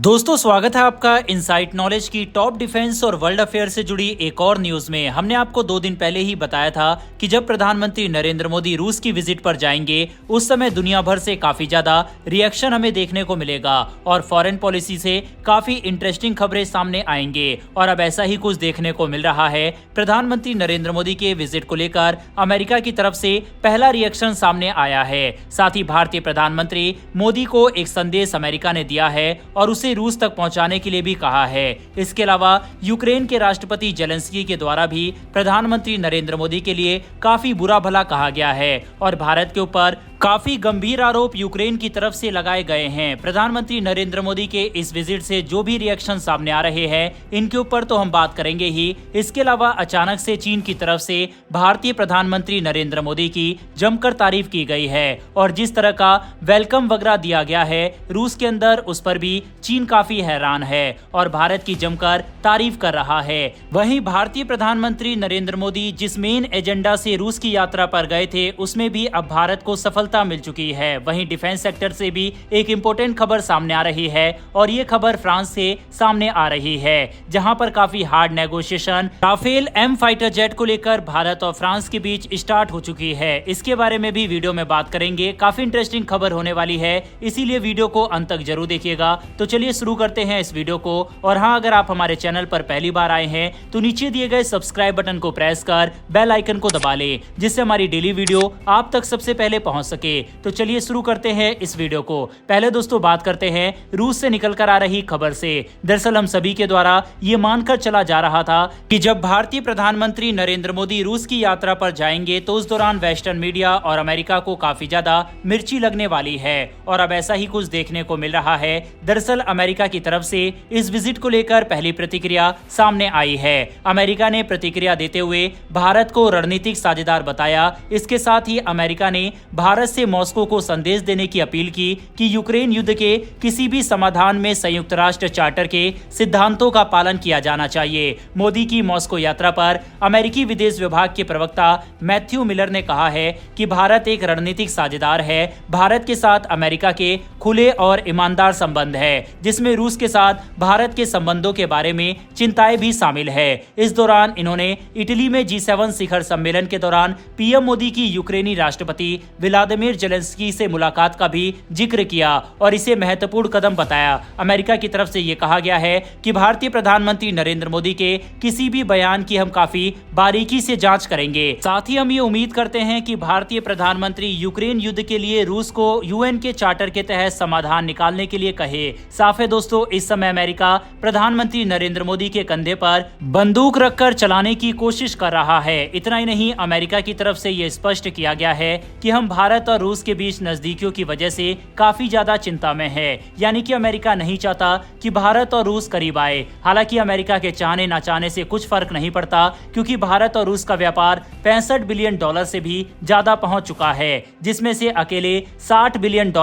दोस्तों स्वागत है आपका इनसाइट नॉलेज की टॉप डिफेंस और वर्ल्ड अफेयर से जुड़ी एक और न्यूज में। हमने आपको 2 दिन पहले ही बताया था कि जब प्रधानमंत्री नरेंद्र मोदी रूस की विजिट पर जाएंगे उस समय दुनिया भर से काफी ज्यादा रिएक्शन हमें देखने को मिलेगा और फॉरेन पॉलिसी से काफी इंटरेस्टिंग खबरें सामने आएंगे। और अब ऐसा ही कुछ देखने को मिल रहा है। प्रधानमंत्री नरेंद्र मोदी के विजिट को लेकर अमेरिका की तरफ से पहला रिएक्शन सामने आया है। साथ ही भारतीय प्रधानमंत्री मोदी को एक संदेश अमेरिका ने दिया है और उसे रूस तक पहुंचाने के लिए भी कहा है। इसके अलावा यूक्रेन के राष्ट्रपति जेलेंस्की के द्वारा भी प्रधानमंत्री नरेंद्र मोदी के लिए काफी बुरा भला कहा गया है और भारत के ऊपर काफी गंभीर आरोप यूक्रेन की तरफ से लगाए गए हैं। प्रधानमंत्री नरेंद्र मोदी के इस विजिट से जो भी रिएक्शन सामने आ रहे हैं इनके ऊपर तो हम बात करेंगे ही। इसके अलावा अचानक से चीन की तरफ से भारतीय प्रधानमंत्री नरेंद्र मोदी की जमकर तारीफ की गई है और जिस तरह का वेलकम वगैरह दिया गया है रूस के अंदर उस पर भी चीन काफी हैरान है और भारत की जमकर तारीफ कर रहा है। वहीं भारतीय प्रधानमंत्री नरेंद्र मोदी जिस मेन एजेंडा से रूस की यात्रा पर गए थे उसमें भी अब भारत को सफलता मिल चुकी है। वहीं डिफेंस सेक्टर से भी एक इंपॉर्टेंट खबर सामने आ रही है और ये खबर फ्रांस से सामने आ रही है जहां पर काफी hard negotiation Rafale M fighter jet को लेकर भारत और फ्रांस के बीच स्टार्ट हो चुकी है। इसके बारे में भी वीडियो में बात करेंगे। काफी इंटरेस्टिंग खबर होने वाली है, इसीलिए वीडियो को अंत तक जरूर देखिएगा। तो चलिए शुरू करते हैं इस वीडियो को। और हाँ, अगर आप हमारे चैनल पर पहली बार आए हैं तो नीचे दिए गए सब्सक्राइब बटन को प्रेस कर बेल आइकन को दबा ले जिससे हमारी डेली वीडियो आप तक सबसे पहले पहुंच सके। तो चलिए शुरू करते हैं इस वीडियो को। पहले दोस्तों बात करते हैं रूस से निकल कर आ रही खबर से। दरअसल हम सभी के द्वारा ये मानकर चला जा रहा था कि जब भारतीय प्रधानमंत्री नरेंद्र मोदी रूस की यात्रा पर जाएंगे तो उस दौरान वेस्टर्न मीडिया और अमेरिका को काफी ज्यादा मिर्ची लगने वाली है और अब ऐसा ही कुछ देखने को मिल रहा है। दरअसल अमेरिका की तरफ से इस विजिट को लेकर पहली प्रतिक्रिया सामने आई है। अमेरिका ने प्रतिक्रिया देते हुए भारत को रणनीतिक साझेदार बताया। इसके साथ ही अमेरिका ने भारत से मॉस्को को संदेश देने की अपील की कि यूक्रेन युद्ध के किसी भी समाधान में संयुक्त राष्ट्र चार्टर के सिद्धांतों का पालन किया जाना चाहिए। मोदी की मॉस्को यात्रा पर अमेरिकी विदेश विभाग के प्रवक्ता मैथ्यू मिलर ने कहा है कि भारत एक रणनीतिक साझेदार है। भारत के साथ अमेरिका के खुले और ईमानदार संबंध है जिसमें रूस के साथ भारत के संबंधों के बारे में चिंताएं भी शामिल है। इस दौरान इन्होंने इटली में G7 शिखर सम्मेलन के दौरान पीएम मोदी की यूक्रेनी राष्ट्रपति व्लादिमीर जेलेंस्की से मुलाकात का भी जिक्र किया और इसे महत्वपूर्ण कदम बताया। अमेरिका की तरफ से ये कहा गया है कि भारतीय प्रधानमंत्री नरेंद्र मोदी के किसी भी बयान की हम काफी बारीकी से जांच करेंगे। साथ ही हम ये उम्मीद करते हैं कि भारतीय प्रधानमंत्री यूक्रेन युद्ध के लिए रूस को यूएन के चार्टर के तहत समाधान निकालने के लिए कहे। साफ है दोस्तों, इस समय अमेरिका प्रधानमंत्री नरेंद्र मोदी के कंधे पर बंदूक रखकर चलाने की कोशिश कर रहा है। इतना ही नहीं, अमेरिका की तरफ से यह स्पष्ट किया गया है कि हम भारत और रूस के बीच नजदीकियों की वजह से काफी ज्यादा चिंता में है। यानी कि अमेरिका नहीं चाहता कि भारत और रूस करीब आए। हालांकि अमेरिका के चाहने ना चाहने से कुछ फर्क नहीं पड़ता क्योंकि भारत और रूस का व्यापार $65 बिलियन से भी ज्यादा पहुंच चुका है जिसमें से अकेले $60 बिलियन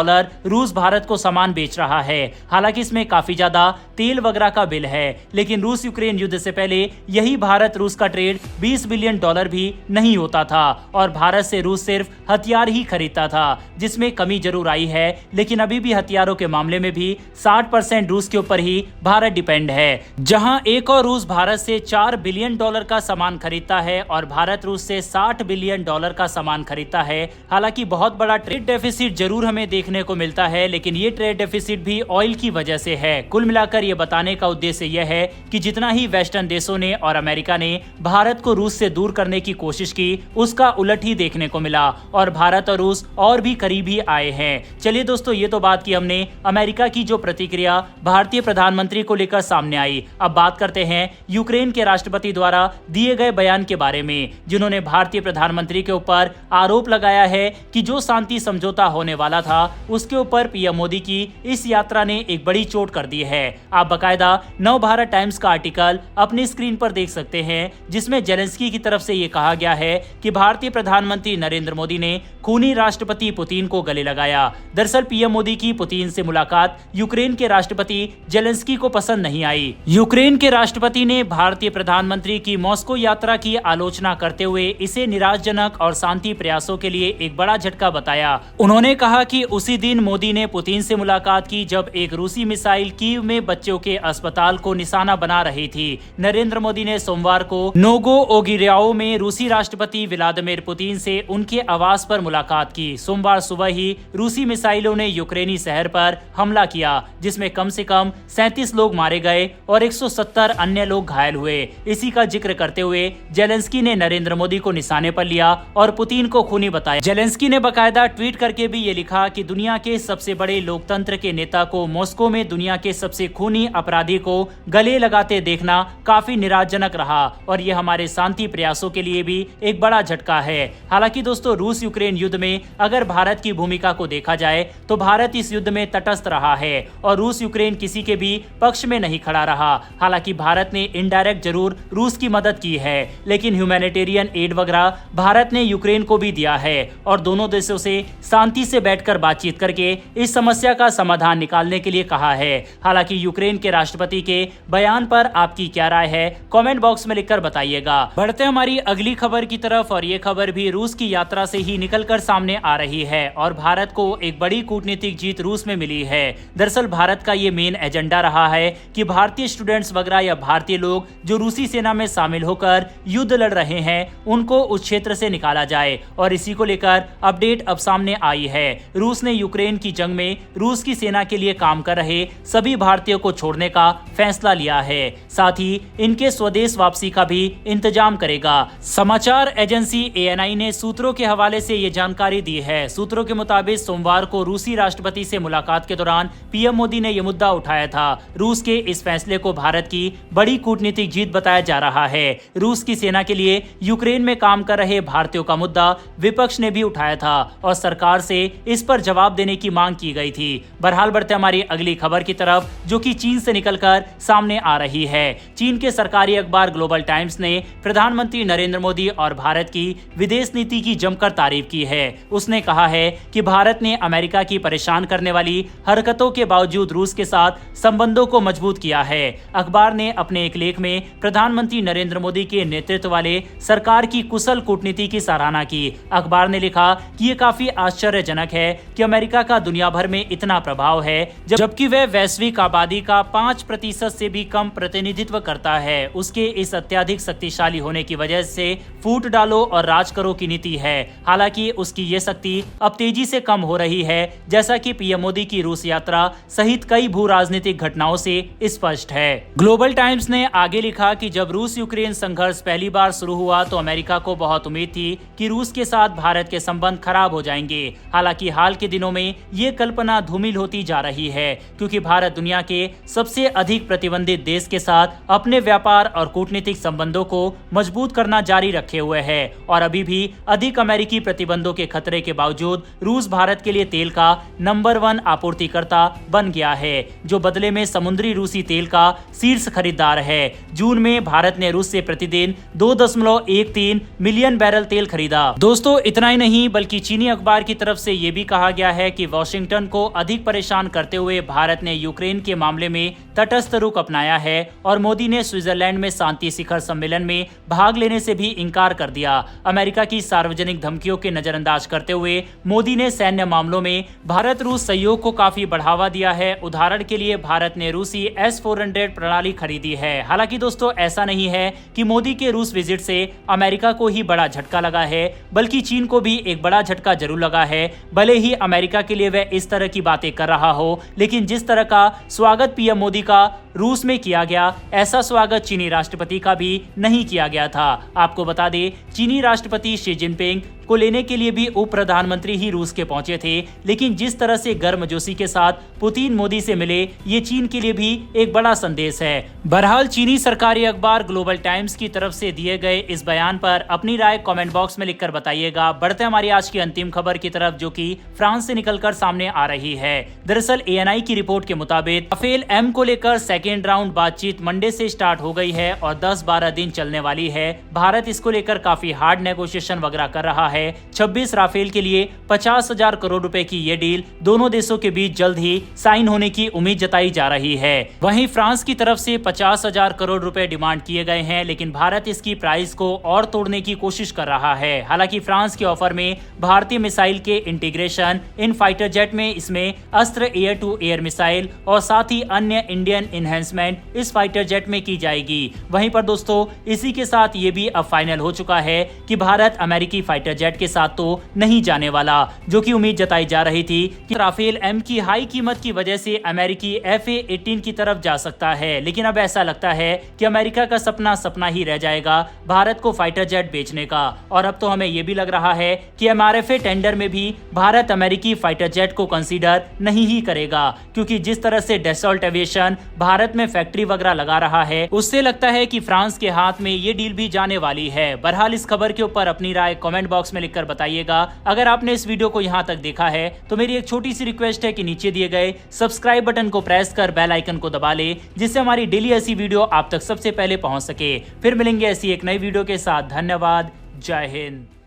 रूस भारत को सामान बेच रहा है। हालांकि इसमें काफी ज्यादा तेल वगैरह का बिल है, लेकिन रूस यूक्रेन युद्ध से पहले यही भारत रूस का ट्रेड $20 बिलियन भी नहीं होता था और भारत से रूस सिर्फ हथियार ही खरीदता था जिसमें कमी जरूर आई है, लेकिन अभी भी हथियारों के मामले में भी 60% रूस के ऊपर ही भारत डिपेंड है। जहां एक और रूस भारत से $4 बिलियन का सामान खरीदता है और भारत रूस से $60 बिलियन का सामान खरीदता है। हालांकि बहुत बड़ा ट्रेड डेफिसिट जरूर हमें देखने को मिलता है, लेकिन ये ट्रेड डेफिसिट भी ऑयल की वजह से है। कुल मिलाकर ये बताने का उद्देश्य यह है कि जितना ही वेस्टर्न देशों ने और अमेरिका ने भारत को रूस से दूर करने की कोशिश की उसका उलट ही देखने को मिला और भारत और रूस और भी करीब ही आए हैं। चलिए दोस्तों, ये तो बात की हमने अमेरिका की जो प्रतिक्रिया भारतीय प्रधानमंत्री को लेकर सामने आई। अब बात करते हैं यूक्रेन के राष्ट्रपति द्वारा दिए गए बयान के बारे में, जिन्होंने भारतीय प्रधानमंत्री के ऊपर आरोप लगाया है कि जो शांति समझौता होने वाला था उसके ऊपर पीएम मोदी की इस यात्रा ने एक बड़ी चोट कर दी है। आप बकायदा नव भारत टाइम्स का आर्टिकल अपनी स्क्रीन पर देख सकते हैं जिसमें जेलेंस्की की तरफ से ये कहा गया है कि भारतीय प्रधानमंत्री नरेंद्र मोदी ने खूनी राष्ट्रपति पुतिन को गले लगाया। दरअसल पीएम मोदी की पुतिन से मुलाकात यूक्रेन के राष्ट्रपति जेलेंस्की को पसंद नहीं आई। यूक्रेन के राष्ट्रपति ने भारतीय प्रधानमंत्री की मॉस्को यात्रा की आलोचना करते हुए इसे निराशजनक और शांति प्रयासों के लिए एक बड़ा झटका बताया। उन्होंने कहा कि उसी दिन मोदी ने पुतिन से मुलाकात की जब एक रूसी मिसाइल कीव में बच्चों के अस्पताल को निशाना बना रही थी। नरेंद्र मोदी ने सोमवार को नोगो ओगिर्याओ में रूसी राष्ट्रपति व्लादिमीर पुतिन से उनके आवास पर मुलाकात की। सोमवार सुबह ही रूसी मिसाइलों ने यूक्रेनी शहर पर हमला किया, जिसमें कम से कम 37 लोग मारे गए और 170 अन्य लोग घायल हुए। इसी का जिक्र करते हुए जेलेंस्की ने नरेंद्र मोदी को निशाने पर लिया और पुतिन को खूनी बताया। जेलेंस्की ने बकायदा ट्वीट करके भी ये लिखा कि दुनिया के सबसे बड़े लोकतंत्र के नेता को मॉस्को में दुनिया के सबसे खूनी अपराधी को गले लगाते देखना काफी निराशजनक रहा और ये हमारे शांति प्रयासों के लिए भी एक बड़ा झटका है। हालांकि दोस्तों, रूस यूक्रेन युद्ध में अगर भारत की भूमिका को देखा जाए तो भारत इस युद्ध में तटस्थ रहा है और रूस यूक्रेन किसी के भी पक्ष में नहीं खड़ा रहा। हालांकि भारत ने इनडायरेक्ट जरूर रूस की मदद की है, लेकिन ह्यूमैनिटेरियन एड वगैरह भारत ने यूक्रेन को भी दिया है और दोनों देशों से शांति से बैठकर बातचीत करके इस समस्या का समाधान निकालने के लिए कहा है। हालांकि यूक्रेन के राष्ट्रपति के बयान पर आपकी क्या राय है, कमेंट बॉक्स में लिखकर बताइएगा। बढ़ते हमारी अगली खबर की तरफ और ये खबर भी रूस की यात्रा से ही निकलकर सामने आ रही है और भारत को एक बड़ी कूटनीतिक जीत रूस में मिली है। दरअसल भारत का ये मेन एजेंडा रहा है कि भारतीय स्टूडेंट्स वगैरह या भारतीय लोग जो रूसी सेना में शामिल होकर युद्ध लड़ रहे हैं उनको उस क्षेत्र से निकाला जाए और इसी को लेकर अपडेट अब सामने आई है। रूस ने यूक्रेन की जंग में रूस की सेना के लिए काम कर रहे सभी भारतीयों को छोड़ने का फैसला लिया है, साथ ही इनके स्वदेश वापसी का भी इंतजाम करेगा। समाचार एजेंसी ANI ने सूत्रों के हवाले से ये जानकारी दी है। सूत्रों के मुताबिक सोमवार को रूसी राष्ट्रपति से मुलाकात के दौरान पीएम मोदी ने यह मुद्दा उठाया था। रूस के इस फैसले को भारत की बड़ी कूटनीतिक जीत बताया जा रहा है। रूस की सेना के लिए यूक्रेन में काम कर रहे भारतीयों का मुद्दा विपक्ष ने भी उठाया था और सरकार से इस पर जवाब देने की मांग की गई थी। बहरहाल बढ़ते हमारी अगली खबर की तरफ, जो कि चीन से निकलकर सामने आ रही है। चीन के सरकारी अखबार ग्लोबल टाइम्स ने प्रधानमंत्री नरेंद्र मोदी और भारत की विदेश नीति की जमकर तारीफ की है। उसने कहा है कि भारत ने अमेरिका की परेशान करने वाली हरकतों के बावजूद रूस के साथ संबंधों को मजबूत किया है। अखबार ने अपने एक लेख में प्रधानमंत्री नरेंद्र मोदी के नेतृत्व वाले सरकार की कुशल कूटनीति की सराहना की। अखबार ने लिखा कि ये काफी आश्चर्यजनक है कि अमेरिका का दुनिया भर में इतना प्रभाव है जबकि वह वैश्विक आबादी का 5% से भी कम प्रतिनिधित्व करता है। उसके इस अत्यधिक शक्तिशाली होने की वजह से फूट डालो और राज करो की नीति है। हालांकि उसकी ये शक्ति अब तेजी से कम हो रही है, जैसा कि पीएम मोदी की रूस यात्रा सहित कई भू राजनीतिक घटनाओं से स्पष्ट है। ग्लोबल टाइम्स ने आगे लिखा कि जब रूस यूक्रेन संघर्ष पहली बार शुरू हुआ तो अमेरिका को बहुत उम्मीद थी कि रूस के साथ भारत के संबंध खराब हो जाएंगे। हालांकि हाल के दिनों में ये कल्पना धूमिल होती जा रही है, क्योंकि भारत दुनिया के सबसे अधिक प्रतिबंधित देश के साथ अपने व्यापार और कूटनीतिक संबंधों को मजबूत करना जारी रखे हुए है और अभी भी अधिक अमेरिकी प्रतिबंधों के खतरे के बावजूद रूस भारत के लिए तेल का नंबर 1 आपूर्तिकर्ता बन गया है, जो बदले में समुद्री रूसी तेल का शीर्ष खरीदार है। जून में भारत ने रूस से प्रतिदिन 2.13 मिलियन बैरल तेल खरीदा। दोस्तों, इतना ही नहीं बल्कि चीनी अखबार की तरफ से ये भी कहा गया है कि वॉशिंगटन को अधिक परेशान करते हुए भारत ने यूक्रेन के मामले में तटस्थ रुख अपनाया है और मोदी ने स्विट्जरलैंड में शांति शिखर सम्मेलन में भाग लेने से भी इनकार कर दिया। अमेरिका की सार्वजनिक धमकियों के नजरअंदाज करते हुए मोदी ने सैन्य मामलों में भारत रूस सहयोग को काफी बढ़ावा दिया है। उदाहरण के लिए भारत ने रूसी S-400 प्रणाली खरीदी है। हालांकि दोस्तों, ऐसा नहीं है कि मोदी के रूस विजिट से अमेरिका को ही बड़ा झटका लगा है, बल्कि चीन को भी एक बड़ा झटका जरूर लगा है। भले ही अमेरिका के लिए वह इस तरह की बातें कर रहा हो, लेकिन जिस तरह का स्वागत पीएम मोदी का रूस में किया गया, ऐसा स्वागत चीनी राष्ट्रपति का भी नहीं किया गया था। आपको बता दें, चीनी राष्ट्रपति शी जिनपिंग को लेने के लिए भी उप प्रधानमंत्री ही रूस के पहुंचे थे, लेकिन जिस तरह से गर्मजोशी के साथ पुतिन मोदी से मिले, ये चीन के लिए भी एक बड़ा संदेश है। बहरहाल चीनी सरकारी अखबार ग्लोबल टाइम्स की तरफ से दिए गए इस बयान पर अपनी राय कमेंट बॉक्स में लिखकर बताइएगा। बढ़ते हमारी आज की अंतिम खबर की तरफ, जो कि फ्रांस से निकलकर सामने आ रही है। दरअसल ANI की रिपोर्ट के मुताबिक राफेल M को लेकर सेकेंड राउंड बातचीत मंडे से स्टार्ट हो गई है और 10-12 दिन चलने वाली है। भारत इसको लेकर काफी हार्ड नेगोशिएशन वगैरह कर रहा है। 26 राफेल के लिए 50,000 करोड़ रुपए की ये डील दोनों देशों के बीच जल्द ही साइन होने की उम्मीद जताई जा रही है। वहीं फ्रांस की तरफ से 50,000 करोड़ रुपए डिमांड किए गए हैं, लेकिन भारत इसकी प्राइस को और तोड़ने की कोशिश कर रहा है। हालांकि फ्रांस के ऑफर में भारतीय मिसाइल के इंटीग्रेशन इन फाइटर जेट में, इसमें अस्त्र एयर टू एयर मिसाइल और साथ ही अन्य इंडियन इन्हेंसमेंट इस फाइटर जेट में की जाएगी। वहीं पर दोस्तों इसी के साथ ये भी अब फाइनल हो चुका है कि भारत अमेरिकी फाइटर जेट के साथ तो नहीं जाने वाला, जो कि उम्मीद जताई जा रही थी कि राफेल एम की हाई कीमत की वजह से अमेरिकी FA-18 की तरफ जा सकता है। लेकिन अब ऐसा लगता है कि अमेरिका का सपना सपना ही रह जाएगा भारत को फाइटर जेट बेचने का। और अब तो हमें यह भी लग रहा है कि MRFA टेंडर में भी भारत अमेरिकी फाइटर जेट को कंसीडर नहीं ही करेगा, क्योंकि जिस तरह से डसॉल्ट एविएशन भारत में फैक्ट्री वगैरह लगा रहा है, उससे लगता है कि फ्रांस के हाथ में ये डील भी जाने वाली है। बहरहाल इस खबर के ऊपर अपनी राय कमेंट बॉक्स में लिखकर बताइएगा। अगर आपने इस वीडियो को यहाँ तक देखा है तो मेरी एक छोटी सी रिक्वेस्ट है कि नीचे दिए गए सब्सक्राइब बटन को प्रेस कर बेल आइकन को दबा ले, जिससे हमारी डेली ऐसी वीडियो आप तक सबसे पहले पहुंच सके। फिर मिलेंगे ऐसी एक नई वीडियो के साथ। धन्यवाद। जय हिंद।